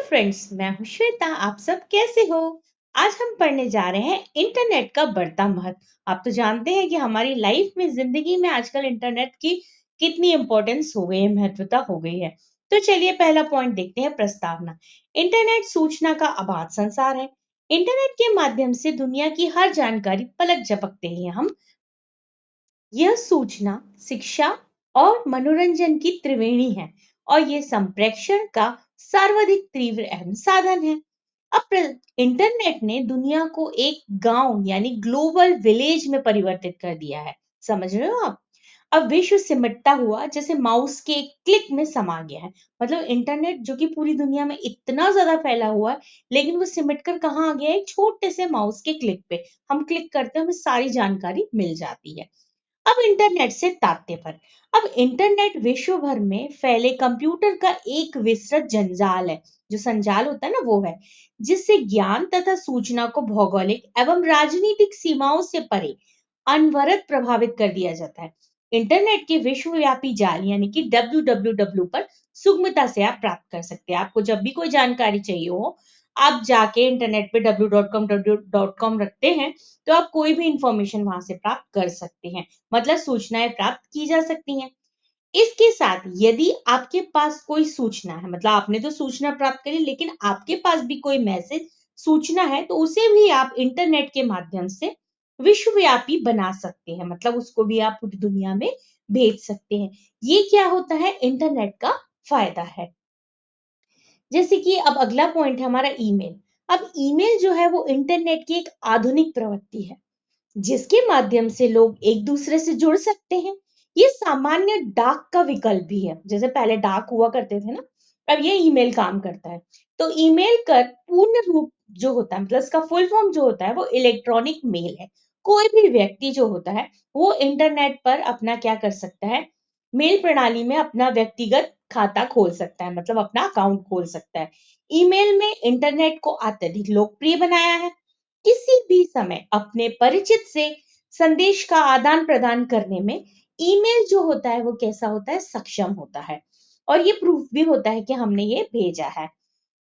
Friends, मैं हूँ श्वेता। आप सब कैसे हो? आज हम पढ़ने जा रहे हैं इंटरनेट का बढ़ता महत्व। आप तो जानते हैं कि हमारी लाइफ में, जिंदगी में आजकल इंटरनेट की कितनी इंपॉर्टेंस हो गई है, महत्वता हो गई है। तो चलिए पहला पॉइंट देखते हैं, प्रस्तावना। इंटरनेट सूचना का अबाध संसार है। इंटरनेट के माध्यम से दुनिया की हर जानकारी पलक झपकते ही हम यह सूचना, शिक्षा और मनोरंजन की त्रिवेणी है और ये संप्रेषण का सर्वाधिक तीव्र अहम साधन है। इंटरनेट ने दुनिया को एक गांव यानी ग्लोबल विलेज में परिवर्तित कर दिया है। समझ रहे हो आप? अब विश्व सिमटता हुआ जैसे माउस के एक क्लिक में समा गया है। मतलब इंटरनेट जो कि पूरी दुनिया में इतना ज्यादा फैला हुआ है, लेकिन वो सिमट कर कहाँ आ गया है? एक छोटे से माउस के क्लिक पे हम क्लिक करते हैं, हमें सारी जानकारी मिल जाती है। अब इंटरनेट से तात्पर्य। अब इंटरनेट विश्व भर में फैले कंप्यूटर का एक विस्तृत जंजाल है। जो संजाल होता है ना, वो है जिससे ज्ञान तथा सूचना को भौगोलिक एवं राजनीतिक सीमाओं से परे अनवरत प्रभावित कर दिया जाता है। इंटरनेट के विश्वव्यापी जाल यानी कि www पर सुगमता से आप प्राप्त कर सकते हैं। आपको जब भी कोई जानकारी चाहिए हो, आप जाके इंटरनेट पे w.com रखते हैं, तो आप कोई भी इंफॉर्मेशन वहां से प्राप्त कर सकते हैं। मतलब सूचनाएं प्राप्त की जा सकती हैं। इसके साथ यदि आपके पास कोई सूचना है, मतलब आपने तो सूचना प्राप्त करी, लेकिन आपके पास भी कोई मैसेज, सूचना है, तो उसे भी आप इंटरनेट के माध्यम से विश्वव्यापी बना सकते हैं। मतलब उसको भी आप पूरी दुनिया में भेज सकते हैं। ये क्या होता है? इंटरनेट का फायदा है। जैसे कि अब अगला पॉइंट है हमारा, ईमेल। अब ईमेल जो है वो इंटरनेट की एक आधुनिक प्रवृत्ति है जिसके माध्यम से लोग एक दूसरे से जुड़ सकते हैं। ये सामान्य डाक का विकल्प भी है। जैसे पहले डाक हुआ करते थे ना, अब ये ईमेल काम करता है। तो ईमेल का पूर्ण रूप जो होता है, मतलब इसका फुल फॉर्म जो होता है, वो इलेक्ट्रॉनिक मेल है। कोई भी व्यक्ति जो होता है वो इंटरनेट पर अपना क्या कर सकता है? मेल प्रणाली में अपना व्यक्तिगत खाता खोल सकता है, मतलब अपना अकाउंट खोल सकता है। ईमेल में इंटरनेट को अत्यधिक लोकप्रिय बनाया है। किसी भी समय अपने परिचित से संदेश का आदान प्रदान करने में ईमेल जो होता है वो कैसा होता है? सक्षम होता है। और ये प्रूफ भी होता है कि हमने ये भेजा है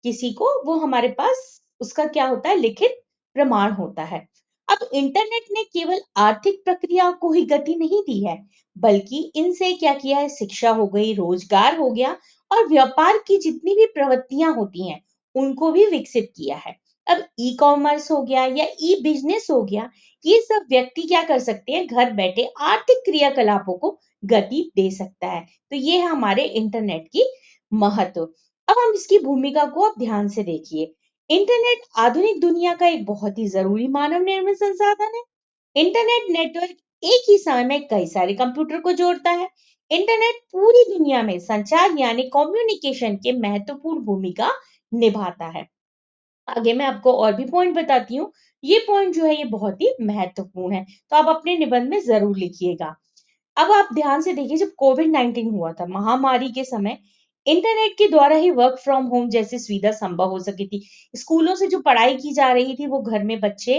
किसी को, वो हमारे पास उसका क्या होता है? लिखित प्रमाण होता है। अब इंटरनेट ने केवल आर्थिक प्रक्रिया को ही गति नहीं दी है, बल्कि इनसे क्या किया है? शिक्षा हो गई, रोजगार हो गया और व्यापार की जितनी भी प्रवृत्तियां होती हैं उनको भी विकसित किया है। अब ई कॉमर्स हो गया या ई बिजनेस हो गया, ये सब व्यक्ति क्या कर सकते हैं? घर बैठे आर्थिक क्रियाकलापों को गति दे सकता है। तो ये है हमारे इंटरनेट की महत्व। अब हम इसकी भूमिका को अब ध्यान से देखिए। इंटरनेट आधुनिक दुनिया का एक बहुत ही जरूरी मानव निर्मित संसाधन है। इंटरनेट नेटवर्क एक ही समय में कई सारे कंप्यूटर को जोड़ता है। इंटरनेट पूरी दुनिया में संचार यानी कम्युनिकेशन के महत्वपूर्ण भूमिका निभाता है। आगे मैं आपको और भी पॉइंट बताती हूँ। ये पॉइंट जो है ये बहुत ही महत्वपूर्ण है, तो आप अपने निबंध में जरूर लिखिएगा। अब आप ध्यान से देखिए, जब कोविड-19 हुआ था, महामारी के समय, इंटरनेट के द्वारा ही वर्क फ्रॉम होम जैसी सुविधा संभव हो सकी थी। स्कूलों से जो पढ़ाई की जा रही थी वो घर में बच्चे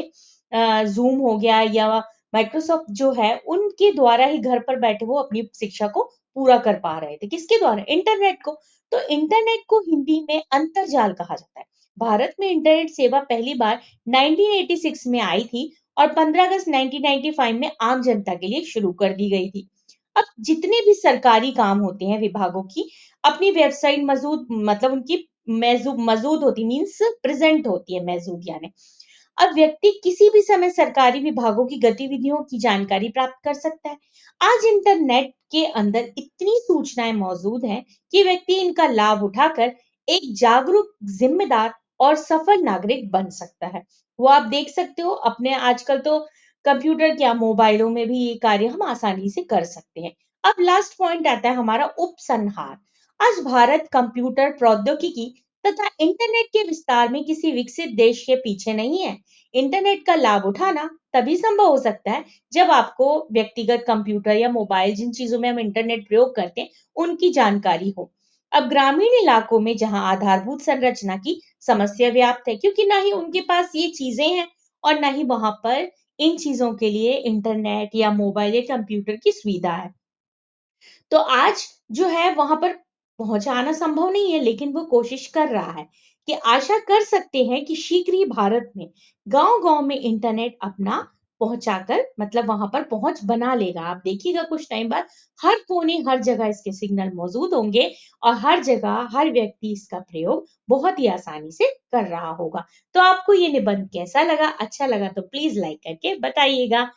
जूम हो गया या माइक्रोसॉफ्ट जो है उनके द्वारा ही घर पर बैठे वो अपनी शिक्षा को पूरा कर पा रहे थे। किसके द्वारा? इंटरनेट को। तो इंटरनेट को हिंदी में अंतरजाल कहा जाता है। भारत में इंटरनेट सेवा पहली बार 1986 में आई थी और 15 अगस्त 1995 में आम जनता के लिए शुरू कर दी गई थी। अब जितने भी सरकारी काम होते हैं विभागों की, अपनी वेबसाइट मौजूद, मतलब उनकी मौजूद होती, मीन्स प्रेजेंट होती है, मौजूद यानी। अब व्यक्ति किसी भी समय सरकारी विभागों की गतिविधियों की जानकारी प्राप्त कर सकता है। आज इंटरनेट के अंदर इतनी सूचनाएं मौजूद हैं कि व्यक्ति इनका लाभ उठाकर एक जागरूक, जिम्मेदार और सफल नागरिक बन सकता है। वो आप देख सकते हो अपने, आजकल तो कंप्यूटर क्या, मोबाइलों में भी ये कार्य हम आसानी से कर सकते हैं। अब लास्ट पॉइंट आता है हमारा, उपसंहार। आज भारत कंप्यूटर प्रौद्योगिकी तथा इंटरनेट के विस्तार में किसी विकसित देश के पीछे नहीं है। इंटरनेट का लाभ उठाना तभी संभव हो सकता है जब आपको व्यक्तिगत कंप्यूटर या मोबाइल, जिन चीजों में हम इंटरनेट प्रयोग करते हैं, उनकी जानकारी हो। अब ग्रामीण इलाकों में जहां आधारभूत संरचना की समस्या व्याप्त है, क्योंकि ना ही उनके पास ये चीजें हैं और ना ही वहां पर इन चीजों के लिए इंटरनेट या मोबाइल या कंप्यूटर की सुविधा है। तो आज जो है वहां पर पहुँचाना संभव नहीं है, लेकिन वो कोशिश कर रहा है कि आशा कर सकते हैं कि शीघ्र ही भारत में गाँव-गाँव में इंटरनेट अपना पहुँचाकर मतलब वहाँ पर पहुँच बना लेगा। आप देखिएगा कुछ टाइम बाद हर कोने, हर जगह इसके सिग्नल मौजूद होंगे और हर जगह, हर व्यक्ति इसका प्रयोग बहुत ही आसानी से कर रहा होगा। तो आपको ये निबंध कैसा लगा? अच्छा लगा तो प्लीज़ लाइक करके बताइएगा।